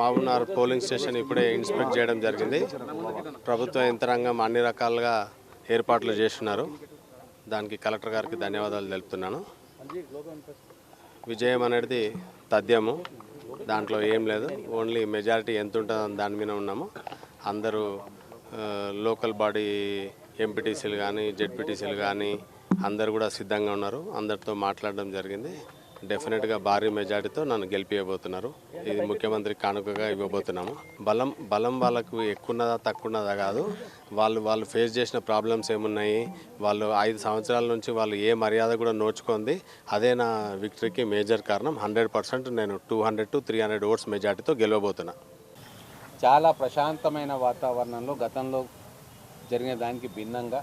Mahabubnagar polling station ఇప్పుడే inspect చేయడం జరిగింది. ప్రభుత్వ యంత్రాంగం అన్ని రకాలుగా ఏర్పాట్లు చేస్తున్నారు. దానికి కలెక్టర్ గారికి ధన్యవాదాలు తెలుపుతున్నాను. విజయం అనేది తథ్యము, దాంట్లో ఏం లేదు. ఓన్లీ మెజారిటీ ఎంత ఉంటుందో దాని మీద ఉన్నాము. అందరూ లోకల్ బాడీ ఎంపీటీసీలు కానీ జెడ్పీటీసీలు కానీ అందరు కూడా సిద్ధంగా ఉన్నారు. అందరితో మాట్లాడడం జరిగింది. డెఫినెట్గా భారీ మెజార్టీతో నన్ను గెలిపియబోతున్నారు. ఇది ముఖ్యమంత్రి కానుకగా ఇవ్వబోతున్నాము. బలం వాళ్ళకు ఎక్కున్నదా తక్కువన్నదా కాదు, వాళ్ళు ఫేస్ చేసిన ప్రాబ్లమ్స్ ఏమున్నాయి, వాళ్ళు 5 సంవత్సరాల నుంచి వాళ్ళు ఏ మర్యాద కూడా నోచుకుంది, అదే నా విక్టరీకి మేజర్ కారణం. 100% నేను 200 to 300 ఓట్స్ మెజార్టీతో గెలవబోతున్నా. చాలా ప్రశాంతమైన వాతావరణంలో గతంలో జరిగిన దానికి భిన్నంగా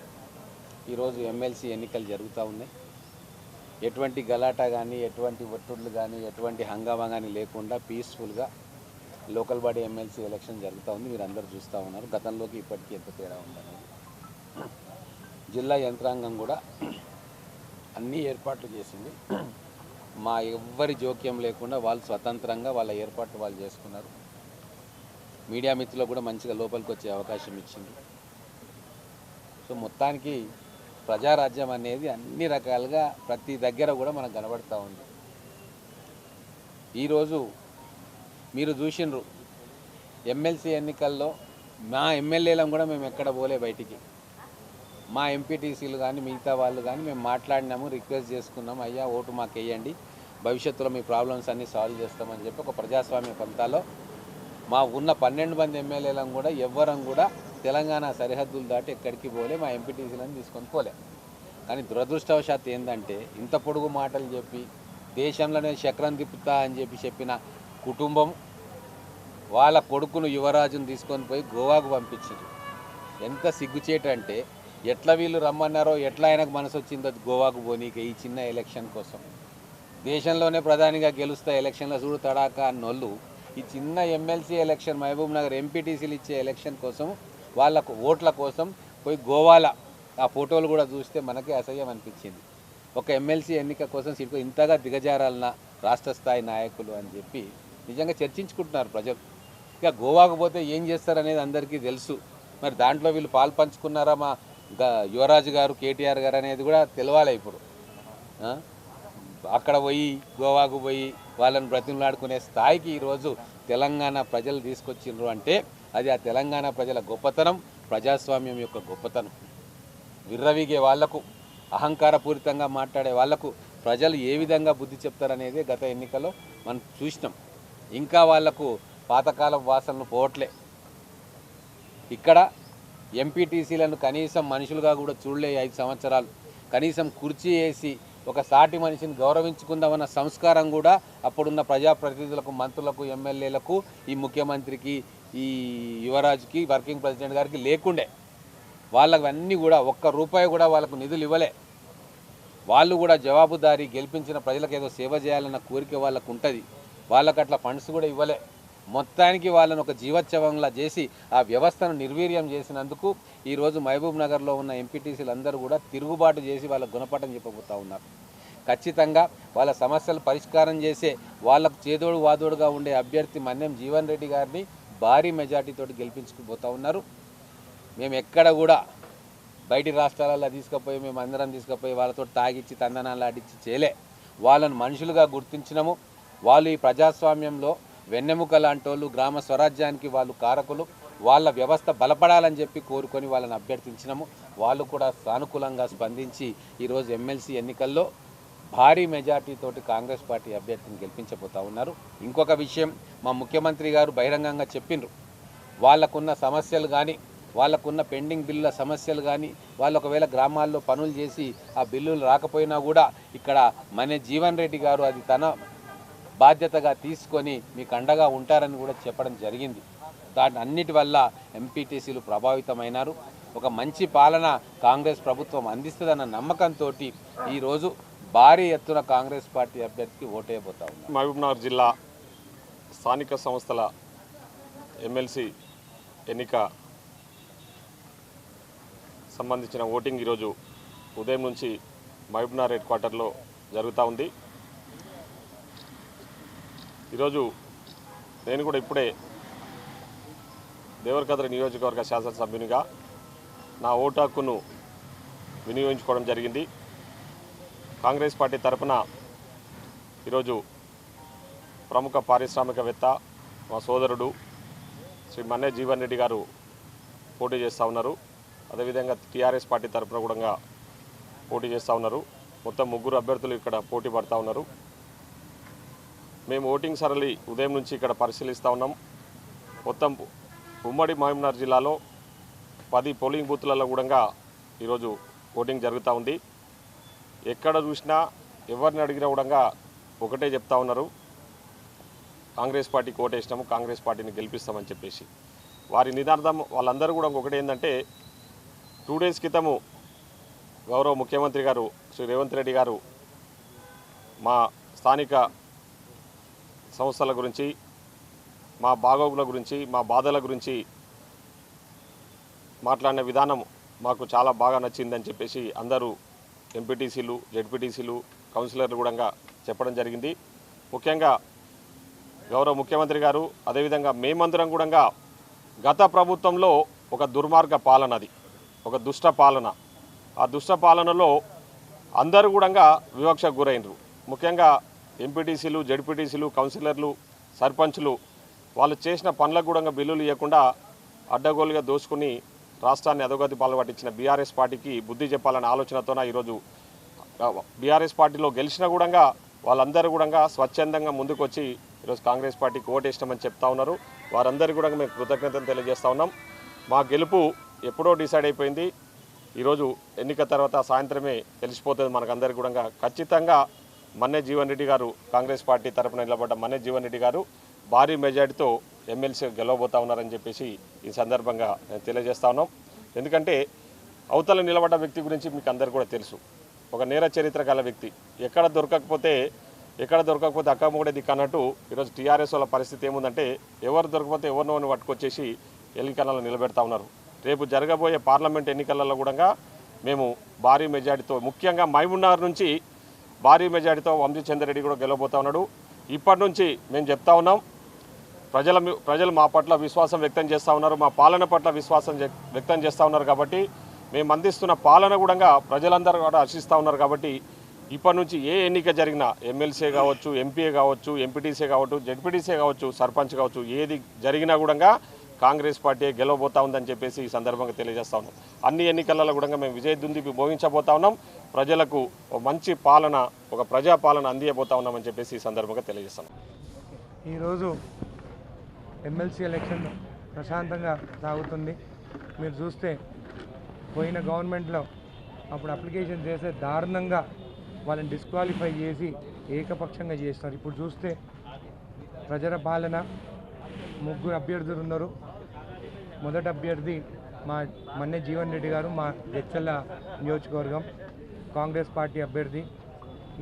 ఈరోజు ఎమ్మెల్సీ ఎన్నికలు జరుగుతూ ఉన్నాయి. ఎటువంటి గలాటా కానీ, ఎటువంటి ఒత్తిడులు కానీ, ఎటువంటి హంగామా కానీ లేకుండా పీస్ఫుల్గా లోకల్ బాడీ ఎమ్మెల్సీ ఎలక్షన్ జరుగుతూ ఉంది. మీరు అందరూ చూస్తూ ఉన్నారు. గతంలోకి ఇప్పటికీ ఎంత తేడా ఉందనేది. జిల్లా యంత్రాంగం కూడా అన్ని ఏర్పాట్లు చేసింది. మా ఎవ్వరి జోక్యం లేకుండా వాళ్ళు స్వతంత్రంగా వాళ్ళ ఏర్పాట్లు వాళ్ళు చేసుకున్నారు. మీడియా మిత్రులకు కూడా మంచిగా లోపలికి వచ్చే అవకాశం ఇచ్చింది. సో మొత్తానికి ప్రజారాజ్యం అనేది అన్ని రకాలుగా ప్రతి దగ్గర కూడా మనకు కనబడుతూ ఉంది. ఈరోజు మీరు చూసినారు ఎమ్మెల్సీ ఎన్నికల్లో మా ఎమ్మెల్యేలను కూడా మేము ఎక్కడ పోలే బయటికి. మా ఎంపీటీసీలు కానీ మిగతా వాళ్ళు కానీ మేము మాట్లాడినాము, రిక్వెస్ట్ చేసుకున్నాము, అయ్యా ఓటు మాకు వేయండి, భవిష్యత్తులో మీ ప్రాబ్లమ్స్ అన్నీ సాల్వ్ చేస్తామని చెప్పి ఒక ప్రజాస్వామ్య పంతాలో మా ఉన్న 12 మంది ఎమ్మెల్యేలను కూడా ఎవ్వరం కూడా తెలంగాణ సరిహద్దులు దాటి ఎక్కడికి పోలే, మా ఎంపీటీసీలను తీసుకొని పోలే. కానీ దురదృష్టవశాత్తు ఏంటంటే ఇంత పొడుగు మాటలు చెప్పి దేశంలోనే చక్రం తిప్పుతా అని చెప్పిన కుటుంబం వాళ్ళ కొడుకును యువరాజును తీసుకొని పోయి గోవాకు పంపించింది. ఎంత సిగ్గుచేటంటే ఎట్లా వీళ్ళు రమ్మన్నారో, ఎట్లా ఆయనకు మనసు వచ్చిందో గోవాకు పోనీకి ఈ చిన్న ఎలక్షన్ కోసం. దేశంలోనే ప్రధానిగా గెలుస్తా ఎలక్షన్లో చూడు తడాక అన్నోళ్ళు ఈ చిన్న ఎమ్మెల్సీ ఎలక్షన్, మహబూబ్ నగర్ ఎంపీటీసీలు ఇచ్చే ఎలక్షన్ కోసం, వాళ్ళకు ఓట్ల కోసం పోయి గోవాల ఆ ఫోటోలు కూడా చూస్తే మనకే అసహ్యం అనిపించింది. ఒక ఎమ్మెల్సీ ఎన్నిక కోసం సీటు ఇంతగా దిగజారాలన్న రాష్ట్ర స్థాయి నాయకులు అని చెప్పి నిజంగా చర్చించుకుంటున్నారు ప్రజలు. ఇక గోవాకు పోతే ఏం చేస్తారనేది అందరికీ తెలుసు. మరి దాంట్లో వీళ్ళు పాలు పంచుకున్నారా మా యువరాజు గారు, కేటీఆర్ గారు అనేది కూడా తెలవాలి. ఇప్పుడు అక్కడ పోయి గోవాకు పోయి వాళ్ళని బ్రతిమలాడుకునే స్థాయికి ఈరోజు తెలంగాణ ప్రజలు తీసుకొచ్చిండ్రు అంటే అది ఆ తెలంగాణ ప్రజల గొప్పతనం, ప్రజాస్వామ్యం యొక్క గొప్పతనం. విర్రవీగే వాళ్లకు, అహంకారపూరితంగా మాట్లాడే వాళ్లకు ప్రజలు ఏ విధంగా బుద్ధి చెప్తారనేది గత ఎన్నికల్లో మనం చూసినాం. ఇంకా వాళ్లకు పాతకాల వాసనలు పోవట్లే. ఇక్కడ ఎంపీటీసీలను కనీసం మనుషులుగా కూడా చూడలే 5 సంవత్సరాలు. కనీసం కుర్చీ వేసి ఒక సాటి మనిషిని గౌరవించుకుందామన్న సంస్కారం కూడా అప్పుడున్న ప్రజాప్రతినిధులకు, మంత్రులకు, ఎమ్మెల్యేలకు, ఈ ముఖ్యమంత్రికి, ఈ యువరాజుకి, వర్కింగ్ ప్రెసిడెంట్ గారికి లేకుండే. వాళ్ళకు అన్నీ కూడా ఒక్క రూపాయి కూడా వాళ్ళకు నిధులు ఇవ్వలే. వాళ్ళు కూడా జవాబుదారీ, గెలిపించిన ప్రజలకు ఏదో సేవ చేయాలన్న కోరిక వాళ్ళకు ఉంటుంది. వాళ్ళకు అట్లా ఫండ్స్ కూడా ఇవ్వలే. మొత్తానికి వాళ్ళను ఒక జీవోత్సవంలా చేసి ఆ వ్యవస్థను నిర్వీర్యం చేసినందుకు ఈరోజు మహబూబ్ నగర్లో ఉన్న ఎంపీటీసీలు అందరూ కూడా తిరుగుబాటు చేసి వాళ్ళ గుణపాఠం చెప్పబోతూ ఉన్నారు. ఖచ్చితంగా వాళ్ళ సమస్యలు పరిష్కారం చేసే, వాళ్ళకు చేదోడు వాదోడుగా ఉండే అభ్యర్థి మన్యం జీవన్ రెడ్డి గారిని భారీ మెజార్టీతో గెలిపించుకుపోతూ ఉన్నారు. మేము ఎక్కడ కూడా బయటి రాష్ట్రాలలో తీసుకుపోయి మేము అందరం తీసుకుపోయి వాళ్ళతో తాగిచ్చి తందనాలు ఆడిచ్చి చేయలే. వాళ్ళను మనుషులుగా గుర్తించినము. వాళ్ళు ఈ ప్రజాస్వామ్యంలో వెన్నెముక లాంటి వాళ్ళు, గ్రామ స్వరాజ్యానికి వాళ్ళు కారకులు. వాళ్ళ వ్యవస్థ బలపడాలని చెప్పి కోరుకొని వాళ్ళని అభ్యర్థించినాము. వాళ్ళు కూడా సానుకూలంగా స్పందించి ఈరోజు ఎమ్మెల్సీ ఎన్నికల్లో భారీ మెజార్టీతోటి కాంగ్రెస్ పార్టీ అభ్యర్థిని గెలిపించబోతూ ఉన్నారు. ఇంకొక విషయం, మా ముఖ్యమంత్రి గారు బహిరంగంగా చెప్పిండ్రు, వాళ్ళకున్న సమస్యలు కానీ, వాళ్ళకున్న పెండింగ్ బిల్లుల సమస్యలు కానీ, వాళ్ళు ఒకవేళ గ్రామాల్లో పనులు చేసి ఆ బిల్లులు రాకపోయినా కూడా ఇక్కడ మన జీవన్ రెడ్డి గారు అది తన బాధ్యతగా తీసుకొని మీకు అండగా ఉంటారని కూడా చెప్పడం జరిగింది. దాని అన్నిటి వల్ల ఎంపీటీసీలు ప్రభావితమైనారు. ఒక మంచి పాలన కాంగ్రెస్ ప్రభుత్వం అందిస్తుందన్న నమ్మకంతో ఈరోజు భారీ ఎత్తున కాంగ్రెస్ పార్టీ అభ్యర్థికి ఓటేయబోతా ఉంది. మహబూబ్నగర్ జిల్లా స్థానిక సంస్థల ఎమ్మెల్సీ ఎన్నిక సంబంధించిన ఓటింగ్ ఈరోజు ఉదయం నుంచి మహబూబ్నగర్ హెడ్ క్వార్టర్లో జరుగుతూ ఉంది. ఈరోజు నేను కూడా ఇప్పుడే దేవరకద్ర నియోజకవర్గ శాసనసభ్యునిగా నా ఓటు హక్కును వినియోగించుకోవడం జరిగింది. కాంగ్రెస్ పార్టీ తరఫున ఈరోజు ప్రముఖ పారిశ్రామికవేత్త మా సోదరుడు శ్రీ మన్నే జీవన్ రెడ్డి గారు పోటీ చేస్తూ ఉన్నారు. అదేవిధంగా టీఆర్ఎస్ పార్టీ తరఫున కూడా పోటీ చేస్తూ ఉన్నారు. మొత్తం 3 అభ్యర్థులు ఇక్కడ పోటీ పడుతూ ఉన్నారు. మేము ఓటింగ్ సరళి ఉదయం నుంచి ఇక్కడ పరిశీలిస్తూ ఉన్నాం. మొత్తం ఉమ్మడి మహబూబ్నగర్ జిల్లాలో 10 పోలింగ్ బూత్లలో కూడా ఈరోజు ఓటింగ్ జరుగుతూ ఉంది. ఎక్కడ చూసినా ఎవరిని అడిగినా కూడా ఒకటే చెప్తా ఉన్నారు, కాంగ్రెస్ పార్టీకి ఓటేసినాము, కాంగ్రెస్ పార్టీని గెలిపిస్తామని చెప్పేసి. వారి నినాదం వాళ్ళందరూ కూడా ఒకటి ఏంటంటే 2 డేస్ క్రితము గౌరవ ముఖ్యమంత్రి గారు శ్రీ రేవంత్ రెడ్డి గారు మా స్థానిక సంస్థల గురించి, మా బాగోగుల గురించి, మా బాధల గురించి మాట్లాడిన విధానం మాకు చాలా బాగా నచ్చిందని చెప్పేసి అందరూ ఎంపీటీసీలు, జెడ్పీటీసీలు, కౌన్సిలర్లు కూడా చెప్పడం జరిగింది. ముఖ్యంగా గౌరవ ముఖ్యమంత్రి గారు అదేవిధంగా మేమందరం కూడా గత ప్రభుత్వంలో ఒక దుర్మార్గ పాలనది, ఒక దుష్ట పాలన. ఆ దుష్ట పాలనలో అందరూ కూడా వివక్షకు గురైనరు. ముఖ్యంగా ఎంపీటీసీలు, జెడ్పీటీసీలు, కౌన్సిలర్లు, సర్పంచులు వాళ్ళు చేసిన పనులకు కూడా బిల్లులు ఇవ్వకుండా అడ్డగోలుగా దోచుకుని రాష్ట్రాన్ని అధోగతి పాల్పట్టించిన బీఆర్ఎస్ పార్టీకి బుద్ధి చెప్పాలనే ఆలోచనతోన ఈరోజు బీఆర్ఎస్ పార్టీలో గెలిచినా కూడా వాళ్ళందరూ కూడా స్వచ్ఛందంగా ముందుకు వచ్చి ఈరోజు కాంగ్రెస్ పార్టీకి ఓటేసినామని చెప్తా ఉన్నారు. వారందరికీ కూడా మేము కృతజ్ఞతలు తెలియజేస్తూ ఉన్నాం. మా గెలుపు ఎప్పుడో డిసైడ్ అయిపోయింది. ఈరోజు ఎన్నిక తర్వాత సాయంత్రమే తెలిసిపోతుంది మనకందరికీ కూడా. ఖచ్చితంగా మన్నే జీవన్ రెడ్డి గారు, కాంగ్రెస్ పార్టీ తరఫున నిలబడ్డ మన్నే జీవన్ రెడ్డి గారు భారీ మెజార్టీతో ఎమ్మెల్సీ గెలవబోతా ఉన్నారని చెప్పేసి ఈ సందర్భంగా నేను తెలియజేస్తా ఉన్నాం. ఎందుకంటే అవతల నిలబడ్డ వ్యక్తి గురించి మీకు అందరికీ కూడా తెలుసు. ఒక నేర చరిత్ర గల వ్యక్తి. ఎక్కడ దొరకకపోతే అక్కమ్మొకటే దిక్కు అన్నట్టు ఈరోజు టీఆర్ఎస్ వాళ్ళ పరిస్థితి ఏముందంటే ఎవరు దొరకకపోతే ఎవరినో పట్టుకొచ్చేసి ఎన్నికలలో నిలబెడతా ఉన్నారు. రేపు జరగబోయే పార్లమెంట్ ఎన్నికలలో కూడా మేము భారీ మెజార్టీతో, ముఖ్యంగా మహబూబ్నగర్ నుంచి భారీ మెజార్టీతో వంశీచంద్ర రెడ్డి కూడా గెలవబోతా ఉన్నాడు. ఇప్పటి నుంచి మేము చెప్తా ఉన్నాం, ప్రజలు మా పట్ల విశ్వాసం వ్యక్తం చేస్తూ ఉన్నారు, మా పాలన పట్ల విశ్వాసం వ్యక్తం చేస్తూ ఉన్నారు. కాబట్టి మేము అందిస్తున్న పాలన కూడా ప్రజలందరూ కూడా హర్షిస్తూ ఉన్నారు. కాబట్టి ఇప్పటి నుంచి ఏ ఎన్నిక జరిగినా ఎమ్మెల్సీ కావచ్చు, ఎంపీ కావచ్చు, ఎంపీటీసీ కావచ్చు, జెడ్పీటీసీ కావచ్చు, సర్పంచ్ కావచ్చు, ఏది జరిగినా కూడా కాంగ్రెస్ పార్టీ గెలవబోతా ఉందని చెప్పేసి ఈ సందర్భంగా తెలియజేస్తా ఉన్నాం. అన్ని ఎన్నికలలో కూడా మేము విజయదుందుబి మోగించబోతా ఉన్నాం. ప్రజలకు మంచి పాలన, ఒక ప్రజాపాలన అందియబోతా ఉన్నామని చెప్పేసి ఈ సందర్భంగా తెలియజేస్తాం. ఈరోజు ఎమ్మెల్సీ ఎలక్షన్ ప్రశాంతంగా సాగుతుంది. మీరు చూస్తే పోయిన గవర్నమెంట్లో అప్పుడు అప్లికేషన్ చేస్తే దారుణంగా వాళ్ళని డిస్క్వాలిఫై చేసి ఏకపక్షంగా చేస్తున్నారు. ఇప్పుడు చూస్తే ప్రజల పాలన, 3 అభ్యర్థులు ఉన్నారు. మొదటి అభ్యర్థి మా మన్నే జీవన్ రెడ్డి గారు, మా జడ్చర్ల నియోజకవర్గం కాంగ్రెస్ పార్టీ అభ్యర్థి.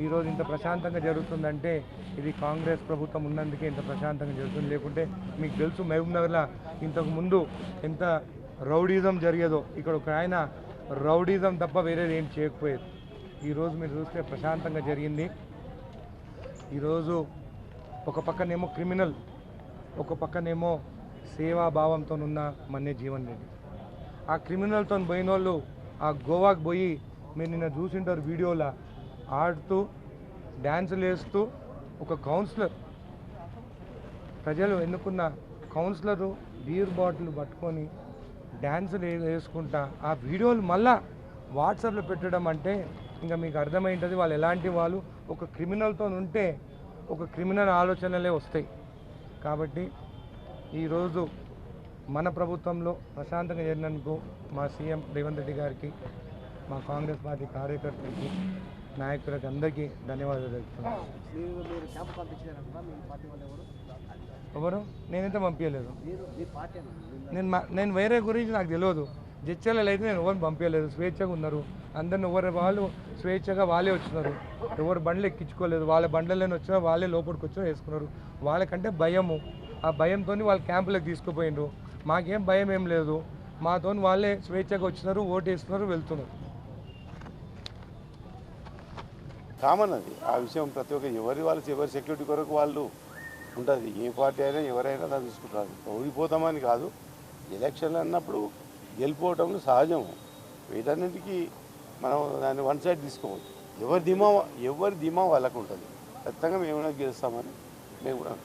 ఈరోజు ఇంత ప్రశాంతంగా జరుగుతుందంటే ఇది కాంగ్రెస్ ప్రభుత్వం ఉన్నందుకే ఇంత ప్రశాంతంగా జరుగుతుంది. లేకుంటే మీకు తెలుసు మహబూబ్నగర్లో ఇంతకుముందు ఎంత రౌడీజం జరిగేదో. ఇక్కడ ఒక ఆయన రౌడీజం తప్ప వేరేది ఏం చేయకపోయేది. ఈరోజు మీరు చూస్తే ప్రశాంతంగా జరిగింది. ఈరోజు ఒక పక్కనేమో క్రిమినల్, ఒక పక్కనేమో సేవాభావంతో ఉన్న మన్నే జీవన్ రెడ్డి. ఆ క్రిమినల్తో పోయిన వాళ్ళు ఆ గోవాకు పోయి మీరు నిన్న చూసింటారు వీడియోలో ఆడుతూ డ్యాన్సులు వేస్తూ ఒక కౌన్సిలర్, ప్రజలు ఎన్నుకున్న కౌన్సిలరు బీర్ బాటిల్ పట్టుకొని డ్యాన్సులు వేసుకుంటా ఆ వీడియోలు మళ్ళా వాట్సాప్లో పెట్టడం అంటే ఇంకా మీకు అర్థమైంటుంది వాళ్ళు ఎలాంటి వాళ్ళు. ఒక క్రిమినల్తో ఉంటే ఒక క్రిమినల్ ఆలోచనలే వస్తాయి. కాబట్టి ఈరోజు మన ప్రభుత్వంలో ప్రశాంతంగా జరిగినందుకు మా సీఎం రేవంత్ రెడ్డి గారికి, మా కాంగ్రెస్ పార్టీ కార్యకర్తలకి, నాయకులకి అందరికీ ధన్యవాదాలు తెలుపుతున్నాను. ఎవరు? నేనైతే పంపించలేదు. నేను వేరే గురించి నాకు తెలియదు. జడ్చర్లలో అయితే నేను ఎవరిని పంపించలేదు. స్వేచ్ఛగా ఉన్నారు అందరిని. ఎవరు వాళ్ళు స్వేచ్ఛగా వాళ్ళే వచ్చినారు. ఎవరు బండ్లు ఎక్కించుకోలేదు. వాళ్ళ బండ్లలోనే వచ్చినా వాళ్ళే లోపలికి వచ్చినా వేసుకున్నారు. వాళ్ళకంటే భయము. ఆ భయంతో వాళ్ళు క్యాంపులకు తీసుకుపోయిండ్రు. మాకేం భయం ఏం లేదు. మాతో వాళ్ళే స్వేచ్ఛగా వచ్చినారు, ఓటు వేస్తున్నారు, వెళ్తున్నారు. కామన్ అది. ఆ విషయం ప్రతి ఒక్క ఎవరి సెక్యూరిటీ కొరకు వాళ్ళు ఉంటుంది. ఏ పార్టీ అయినా ఎవరైనా దాన్ని తీసుకుంటారు. ఓడిపోతామని కాదు, ఎలక్షన్లు అన్నప్పుడు గెలిపోవటంలో సహజం. వీటన్నిటికీ మనం దాన్ని వన్ సైడ్ తీసుకోవచ్చు. ఎవరి ధీమా వాళ్ళకు ఉంటుంది. ఖచ్చితంగా మేము గెలుస్తామని మేము కూడా